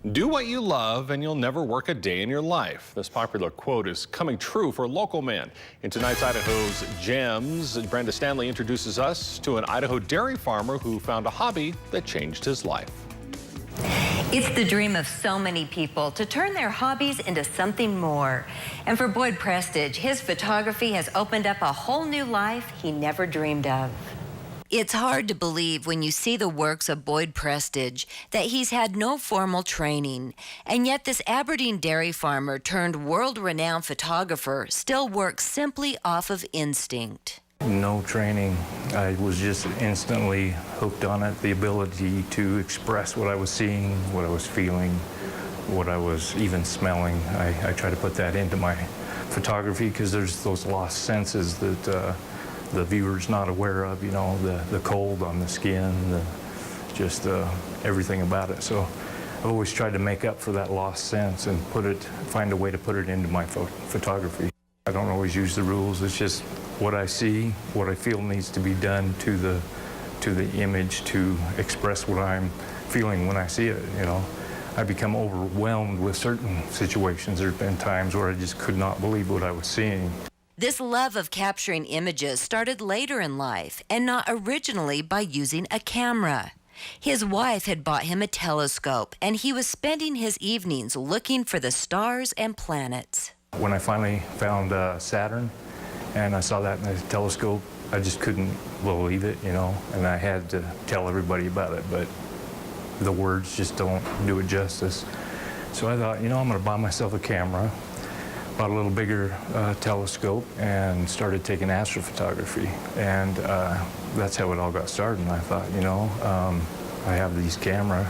Do what you love and you'll never work a day in your life. This popular quote is coming true for a local man. In tonight's Idaho's Gems, Brenda Stanley introduces us to an Idaho dairy farmer who found a hobby that changed his life. It's the dream of so many people to turn their hobbies into something more. And for Boyd Prestige, his photography has opened up a whole new life he never dreamed of. It's hard to believe when you see the works of Boyd Prestige that he's had no formal training. And yet this Aberdeen dairy farmer turned world-renowned photographer still works simply off of instinct. No training. I was just instantly hooked on it. The ability to express what I was seeing, what I was feeling, what I was even smelling. I try to put that into my photography because there's those lost senses that the viewer's not aware of, you know, the cold on the skin, just everything about it. So I've always tried to make up for that lost sense and find a way to put it into my photography. I don't always use the rules. It's just what I see, what I feel needs to be done to the image to express what I'm feeling when I see it, you know. I become overwhelmed with certain situations. There have been times where I just could not believe what I was seeing. This love of capturing images started later in life and not originally by using a camera. His wife had bought him a telescope and he was spending his evenings looking for the stars and planets. When I finally found Saturn and I saw that in the telescope, I just couldn't believe it, you know, and I had to tell everybody about it, but the words just don't do it justice. So I thought, you know, I'm going to buy myself a camera. Bought a little bigger telescope and started taking astrophotography, and that's how it all got started. And I thought, you know, I have this camera,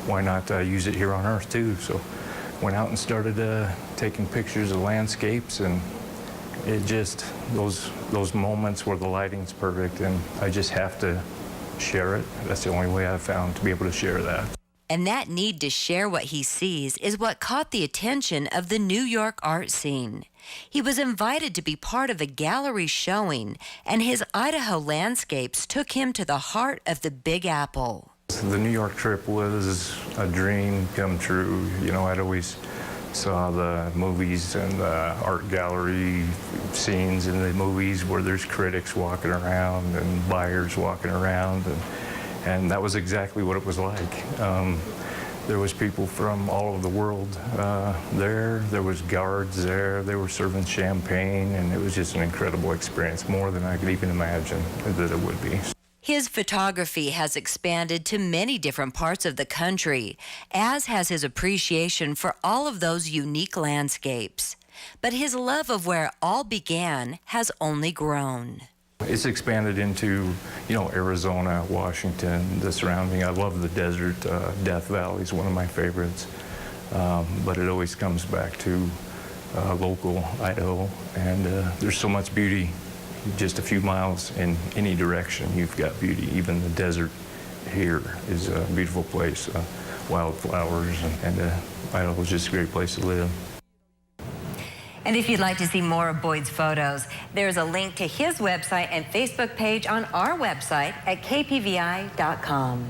why not use it here on Earth too? So went out and started taking pictures of landscapes, and it just those moments where the lighting's perfect, and I just have to share it. That's the only way I've found to be able to share that. And that need to share what he sees is what caught the attention of the New York art scene. He was invited to be part of a gallery showing, and his Idaho landscapes took him to the heart of the Big Apple. The New York trip was a dream come true. You know, I'd always saw the movies and the art gallery scenes in the movies where there's critics walking around and buyers walking around, and that was exactly what it was like. There was people from all over the world there. There was guards there. They were serving champagne, and it was just an incredible experience, more than I could even imagine that it would be. His photography has expanded to many different parts of the country, as has his appreciation for all of those unique landscapes. But his love of where it all began has only grown. It's expanded into, you know, Arizona, Washington, the surrounding. I love the desert. Death Valley is one of my favorites. But it always comes back to local Idaho. And there's so much beauty. Just a few miles in any direction, you've got beauty. Even the desert here is a beautiful place. Wildflowers, and Idaho is just a great place to live. And if you'd like to see more of Boyd's photos, there's a link to his website and Facebook page on our website at kpvi.com.